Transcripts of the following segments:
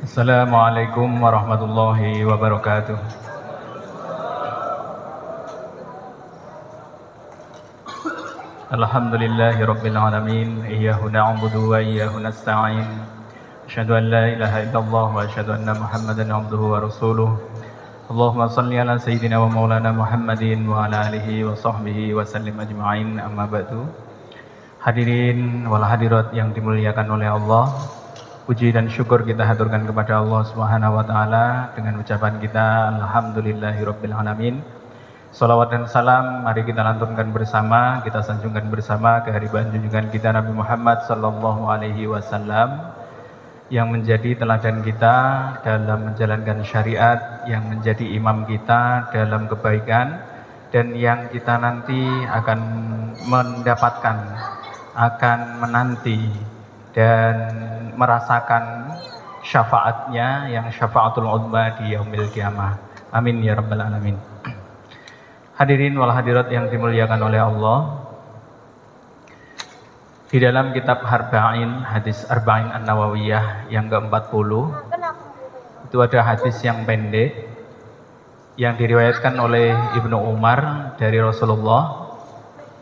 Assalamualaikum warahmatullahi wabarakatuh. Alhamdulillahi rabbil alamin. Iyyahu na'budu wa iyyahu nasta'in. Asyhadu an la ilaha illallah wa asyhadu anna Muhammadan abduhu wa rasuluh. Allahumma shalli ala sayyidina wa maulana Muhammadin wa ala alihi wa sahbihi wa sallim ajma'in. Amma ba'du. Hadirin wal hadirat yang dimuliakan oleh Allah, puji dan syukur kita haturkan kepada Allah Subhanahu wa taala dengan ucapan kita alhamdulillahirabbil alamin. Salawat dan salam mari kita lantunkan bersama, kita sanjungkan bersama kehadiran junjungan kita Nabi Muhammad sallallahu alaihi wasallam yang menjadi teladan kita dalam menjalankan syariat, yang menjadi imam kita dalam kebaikan, dan yang kita nanti akan mendapatkan, akan menanti dan merasakan syafaatnya yang syafaatul uzma di yaumil qiyamah. Amin ya rabbal alamin. Hadirin wal hadirat yang dimuliakan oleh Allah, di dalam kitab Arba'in, hadis Arba'in An-Nawawiyah yang ke-40, itu ada hadis yang pendek yang diriwayatkan oleh Ibnu Umar dari Rasulullah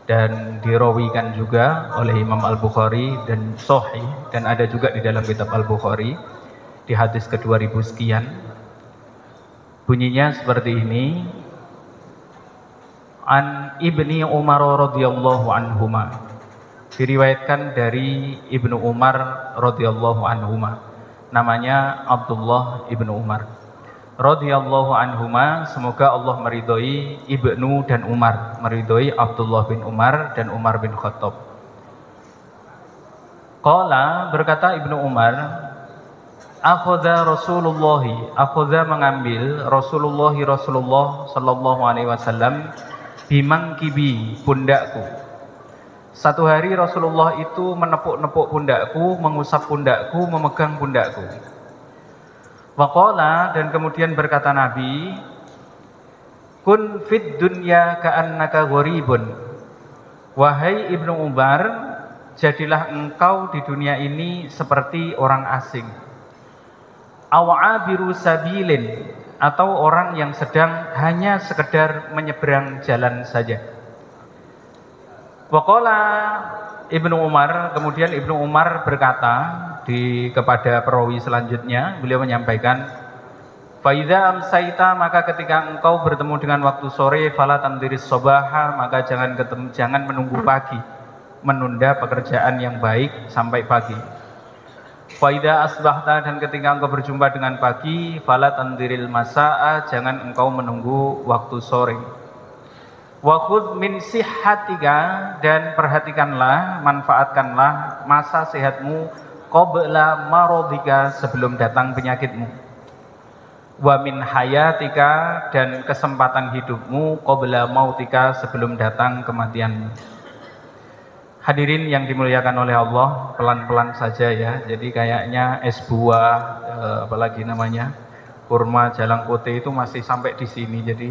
dan dirawikan juga oleh Imam Al-Bukhari dan Sahih, dan ada juga di dalam kitab Al-Bukhari di hadis ke-2000 sekian. Bunyinya seperti ini: An Ibni Umar radhiyallahu anhuma, diriwayatkan dari Ibnu Umar radhiyallahu anhuma, namanya Abdullah Ibnu Umar radhiyallahu anhuma, semoga Allah meridhoi Ibnu dan Umar, meridhoi Abdullah bin Umar dan Umar bin Khattab. Qala, berkata Ibnu Umar, akhadha mengambil Rasulullah sallallahu alaihi wasallam bimangkibi, pundakku. Satu hari Rasulullah itu menepuk-nepuk pundakku, mengusap pundakku, memegang pundakku. Waqala, dan kemudian berkata Nabi, kun fid dunya ka'annaka gharibun. Wahai Ibnu Umar, jadilah engkau di dunia ini seperti orang asing. Aw'abiru sabilin, atau orang yang sedang hanya sekedar menyeberang jalan saja. Waqala Ibnu Umar, kemudian Ibnu Umar berkata kepada perawi selanjutnya, beliau menyampaikan, fa idza amsaita, maka ketika engkau bertemu dengan waktu sore, fala tandiris sobaha, maka jangan menunggu pagi, menunda pekerjaan yang baik sampai pagi. Fa idza asbahta, dan ketika engkau berjumpa dengan pagi, fala tandiril masaa, jangan engkau menunggu waktu sore. Wa khudh min sihhatika, dan perhatikanlah, manfaatkanlah masa sehatmu, qabla maradika, sebelum datang penyakitmu. Wa min hayatika, dan kesempatan hidupmu, qabla mautika, sebelum datang kematianmu. Hadirin yang dimuliakan oleh Allah, pelan-pelan saja ya. Jadi kayaknya es buah, apalagi namanya kurma, jalang kote itu masih sampai di sini. Jadi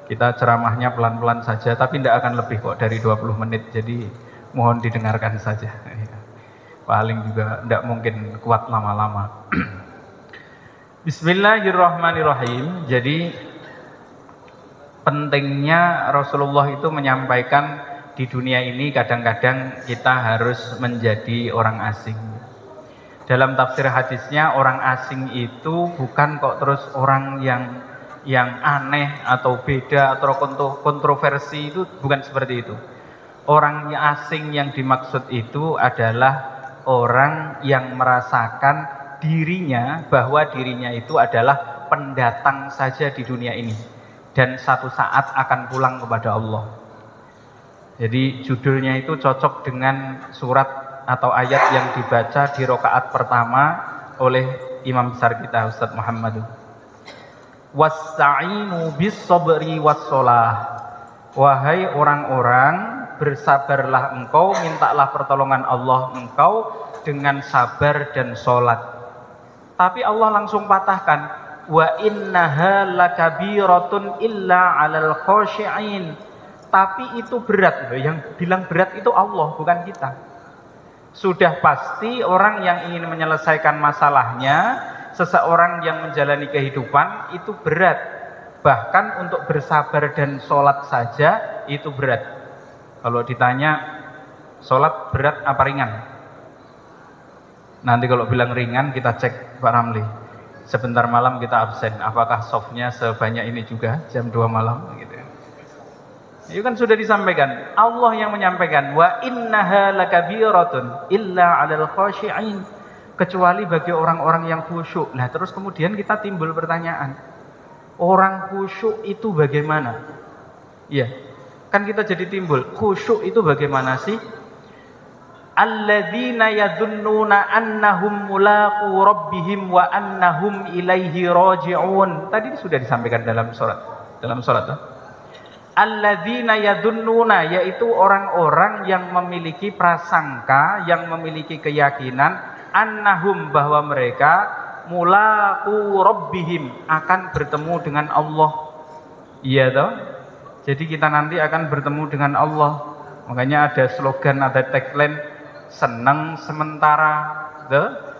kita ceramahnya pelan-pelan saja, tapi tidak akan lebih kok dari 20 menit. Jadi mohon didengarkan saja. Paling juga tidak mungkin kuat lama-lama. Bismillahirrahmanirrahim. Jadi pentingnya Rasulullah itu menyampaikan, di dunia ini kadang-kadang kita harus menjadi orang asing. Dalam tafsir hadisnya, orang asing itu bukan kok terus orang yang aneh atau beda atau kontroversi, itu bukan seperti itu. Orang asing yang dimaksud itu adalah orang yang merasakan dirinya, bahwa dirinya itu adalah pendatang saja di dunia ini dan satu saat akan pulang kepada Allah. Jadi judulnya itu cocok dengan surat atau ayat yang dibaca di rakaat pertama oleh imam besar kita Ustaz Muhammad. Wasta'inu bis sabri was shalah. Wahai orang-orang, bersabarlah engkau, mintalah pertolongan Allah engkau dengan sabar dan sholat. Tapi Allah langsung patahkan, wa innaha lakabiratun illa 'alal khashi'in. Tapi itu berat, yang bilang berat itu Allah, bukan kita. Sudah pasti orang yang ingin menyelesaikan masalahnya seseorang yang menjalani kehidupan itu berat. Bahkan untuk bersabar dan sholat saja itu berat. Kalau ditanya sholat berat apa ringan? Nanti kalau bilang ringan kita cek Pak Ramli. Sebentar malam kita absen. Apakah softnya sebanyak ini juga jam 2 malam? Gitu. Itu kan sudah disampaikan. Allah yang menyampaikan, wa innaha lakabiratun illa 'alal khashi'in, kecuali bagi orang-orang yang khusyuk. Nah, terus kemudian kita timbul pertanyaan, orang khusyuk itu bagaimana? Iya. Kan kita jadi timbul, khusyuk itu bagaimana sih? Alladzina yadhunnuna annahum mulaqu rabbihim wa annahum ilaihi raji'un. Tadi sudah disampaikan dalam surat. Alladzina yadhunnuna, yaitu orang-orang yang memiliki prasangka, yang memiliki keyakinan annahum, bahwa mereka mulaqu rabbihim, akan bertemu dengan Allah. Iya toh? Jadi kita nanti akan bertemu dengan Allah. Makanya ada slogan, ada tagline, senang sementara,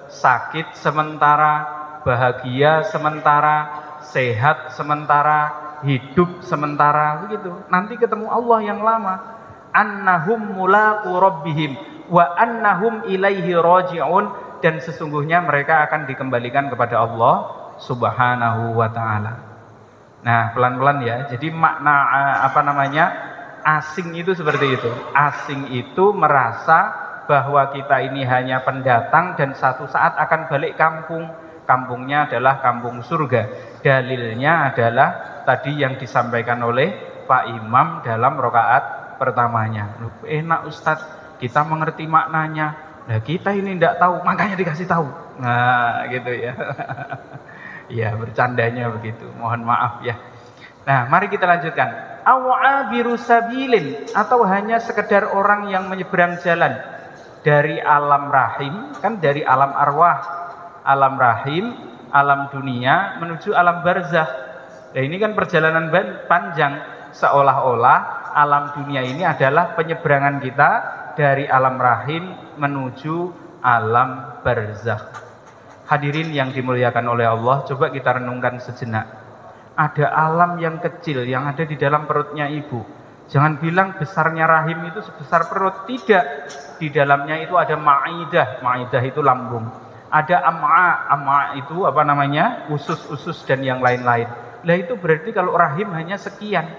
sakit sementara, bahagia sementara, sehat sementara, hidup sementara, begitu. Nanti ketemu Allah yang lama. Annahum mulaqu rabbihim wa annahum ilaihi raji'un, dan sesungguhnya mereka akan dikembalikan kepada Allah Subhanahu wa taala. Nah, pelan-pelan ya. Jadi makna asing itu seperti itu. Asing itu merasa bahwa kita ini hanya pendatang dan satu saat akan balik kampung. Kampungnya adalah kampung surga. Dalilnya adalah tadi yang disampaikan oleh Pak Imam dalam rakaat pertamanya. Enak Ustadz, kita mengerti maknanya. Nah, kita ini tidak tahu, makanya dikasih tahu. Nah, gitu ya. Ya, bercandanya begitu. Mohon maaf ya. Nah, mari kita lanjutkan. Awabiru sabilin, atau hanya sekedar orang yang menyeberang jalan dari alam rahim, kan dari alam arwah, alam rahim, alam dunia menuju alam barzakh. Nah, ini kan perjalanan panjang, seolah-olah alam dunia ini adalah penyeberangan kita dari alam rahim menuju alam barzakh. Hadirin yang dimuliakan oleh Allah, coba kita renungkan sejenak. Ada alam yang kecil yang ada di dalam perutnya ibu. Jangan bilang besarnya rahim itu sebesar perut, tidak. Di dalamnya itu ada ma'idah, ma'idah itu lambung. Ada am'a, am'a itu usus-usus dan yang lain-lain. Lah itu berarti kalau rahim hanya sekian.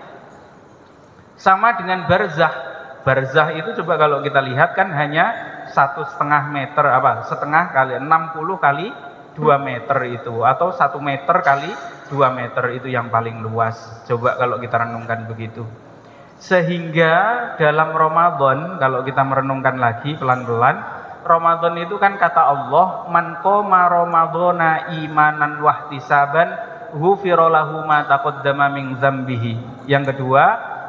Sama dengan barzakh. Barzakh itu coba kalau kita lihat kan hanya 1,5 meter, setengah kali 60 kali 2 meter itu, atau 1 meter kali 2 meter itu yang paling luas. Coba kalau kita renungkan begitu. Sehingga dalam Ramadan, kalau kita merenungkan lagi pelan-pelan, Ramadan itu kan kata Allah, man qoma ramadhana imanan wahtisaban ghufira lahu ma taqaddama min dzambihi. Yang kedua,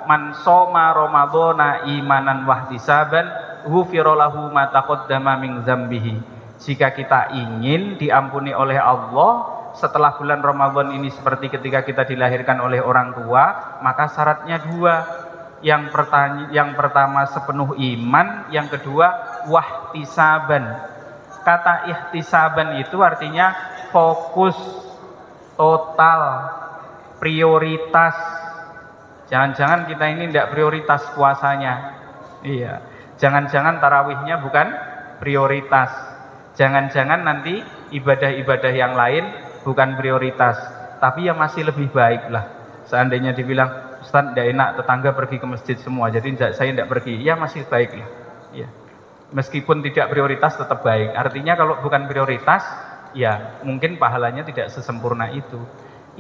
man shoma ramadhana imanan wahtisaban ghufira lahu ma taqaddama min dzambihi. Jika kita ingin diampuni oleh Allah setelah bulan Ramadan ini seperti ketika kita dilahirkan oleh orang tua, maka syaratnya dua. Yang pertama sepenuh iman, yang kedua wahtisaban. Kata ihtisaban itu artinya fokus, total, prioritas. Jangan-jangan kita ini tidak prioritas puasanya. Iya. Jangan-jangan tarawihnya bukan prioritas. Jangan-jangan nanti ibadah-ibadah yang lain bukan prioritas. Tapi ya masih lebih baik lah. Seandainya dibilang, Ustaz tidak enak tetangga pergi ke masjid semua, jadi saya tidak pergi. Ya masih baik lah. Ya. Meskipun tidak prioritas tetap baik. Artinya kalau bukan prioritas, ya mungkin pahalanya tidak sesempurna itu.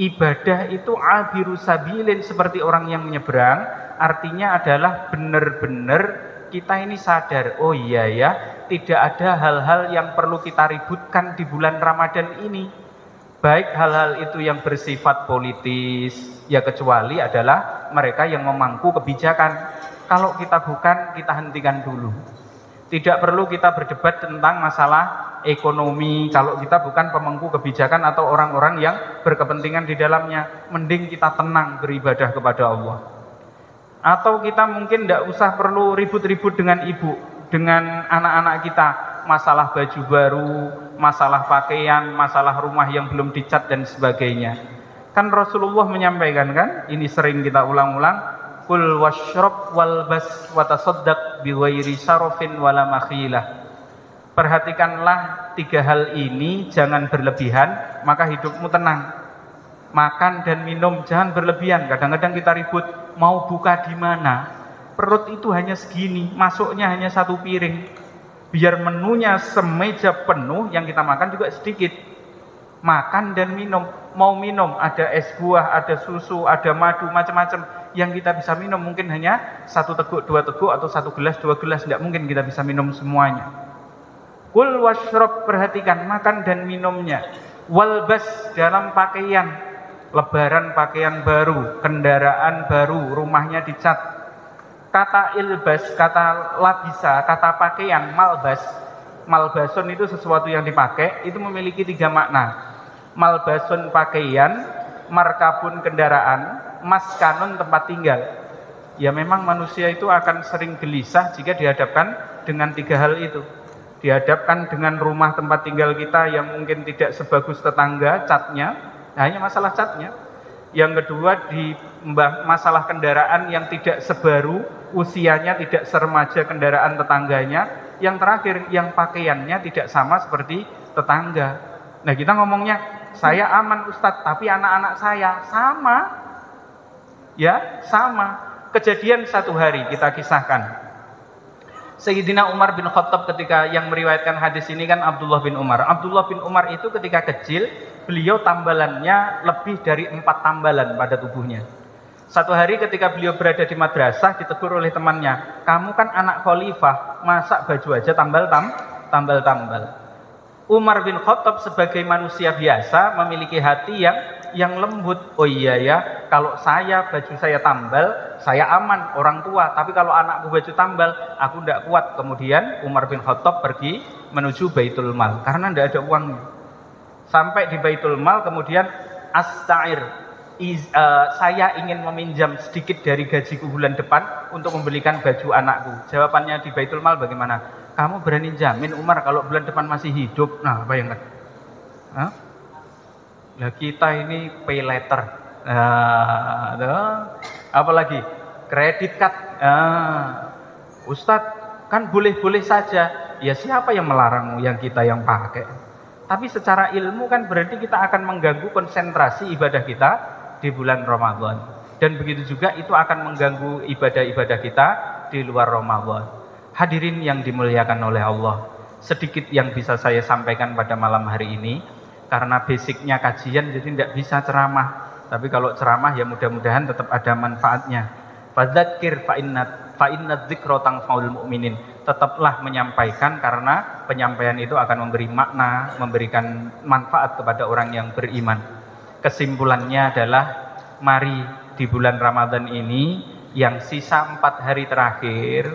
Ibadah itu abiru sabilin, seperti orang yang menyeberang. Artinya adalah benar-benar kita ini sadar, oh iya ya, tidak ada hal-hal yang perlu kita ributkan di bulan Ramadan ini. Baik hal-hal itu yang bersifat politis, ya kecuali adalah mereka yang memangku kebijakan. Kalau kita bukan, kita hentikan dulu. Tidak perlu kita berdebat tentang masalah ekonomi kalau kita bukan pemangku kebijakan atau orang-orang yang berkepentingan di dalamnya. Mending kita tenang beribadah kepada Allah. Atau kita mungkin tidak usah perlu ribut-ribut dengan ibu, dengan anak-anak kita, masalah baju baru, masalah pakaian, masalah rumah yang belum dicat dan sebagainya. Kan Rasulullah menyampaikan kan, ini sering kita ulang-ulang, kul washrab walbas watasaddaq bighairi sarafin wala makhilah. Perhatikanlah 3 hal ini, jangan berlebihan, maka hidupmu tenang. Makan dan minum jangan berlebihan. Kadang-kadang kita ribut mau buka di mana, perut itu hanya segini, masuknya hanya 1 piring. Biar menunya semeja penuh, yang kita makan juga sedikit. Makan dan minum, mau minum ada es buah, ada susu, ada madu, macam-macam. Yang kita bisa minum mungkin hanya 1 teguk, 2 teguk, atau 1 gelas, 2 gelas. Tidak mungkin kita bisa minum semuanya. Kul washrab, perhatikan makan dan minumnya. Walbas, dalam pakaian, lebaran pakaian baru, kendaraan baru, rumahnya dicat. Kata ilbas, kata labisa, kata pakaian, malbas. Malbasun itu sesuatu yang dipakai, itu memiliki 3 makna. Malbasun pakaian, markabun kendaraan, maskanun tempat tinggal. Ya memang manusia itu akan sering gelisah jika dihadapkan dengan 3 hal itu. Dihadapkan dengan rumah tempat tinggal kita yang mungkin tidak sebagus tetangga, catnya, hanya masalah catnya. Yang kedua di masalah kendaraan yang tidak sebaru, usianya tidak seremaja kendaraan tetangganya. Yang terakhir yang pakaiannya tidak sama seperti tetangga. Nah kita ngomongnya saya aman Ustadz, tapi anak-anak saya sama. Ya sama. Kejadian 1 hari kita kisahkan. Sayyidina Umar bin Khattab, ketika yang meriwayatkan hadis ini kan Abdullah bin Umar. Abdullah bin Umar itu ketika kecil, beliau tambalannya lebih dari 4 tambalan pada tubuhnya. 1 hari ketika beliau berada di madrasah, ditegur oleh temannya, kamu kan anak khalifah, masa baju aja tambal-tambal. Umar bin Khattab sebagai manusia biasa memiliki hati yang lembut. Oh iya ya, kalau baju saya tambal, saya aman, orang tua. Tapi kalau anakku baju tambal, aku tidak kuat. Kemudian Umar bin Khattab pergi menuju Baitul Mal karena tidak ada uangnya. Sampai di Baitul Mal, kemudian asta'ir, saya ingin meminjam sedikit dari gajiku bulan depan untuk membelikan baju anakku. Jawabannya di Baitul Mal bagaimana? Kamu berani jamin Umar kalau bulan depan masih hidup? Nah, bayangkan. Nah, kita ini pay letter. Apalagi kredit card. Ustadz, kan boleh-boleh saja. Ya siapa yang melarangmu, yang kita yang pakai. Tapi secara ilmu kan berarti kita akan mengganggu konsentrasi ibadah kita di bulan Ramadan. Dan begitu juga itu akan mengganggu ibadah-ibadah kita di luar Ramadan. Hadirin yang dimuliakan oleh Allah, sedikit yang bisa saya sampaikan pada malam hari ini. Karena basicnya kajian jadi tidak bisa ceramah. Tapi kalau ceramah ya mudah-mudahan tetap ada manfaatnya. Fadzakir fa inna dzikra tanfa'ul mu'minin. Tetaplah menyampaikan karena penyampaian itu akan memberi makna, memberikan manfaat kepada orang yang beriman. Kesimpulannya adalah mari di bulan Ramadan ini yang sisa 4 hari terakhir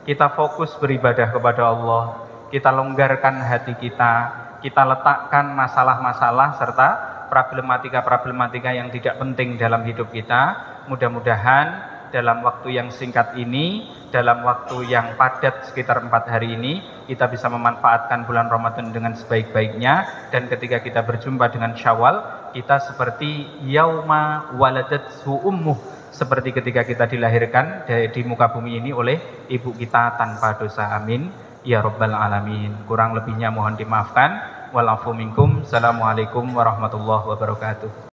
kita fokus beribadah kepada Allah. Kita longgarkan hati kita letakkan masalah-masalah serta problematika-problematika yang tidak penting dalam hidup kita. Mudah-mudahan dalam waktu yang singkat ini, dalam waktu yang padat sekitar 4 hari ini, kita bisa memanfaatkan bulan Ramadan dengan sebaik-baiknya. Dan ketika kita berjumpa dengan Syawal, kita seperti yauma waladathu ummuh, seperti ketika kita dilahirkan di muka bumi ini oleh ibu kita tanpa dosa. Amin ya rabbal alamin. Kurang lebihnya mohon dimaafkan. Walafu minkum. Assalamualaikum warahmatullahi wabarakatuh.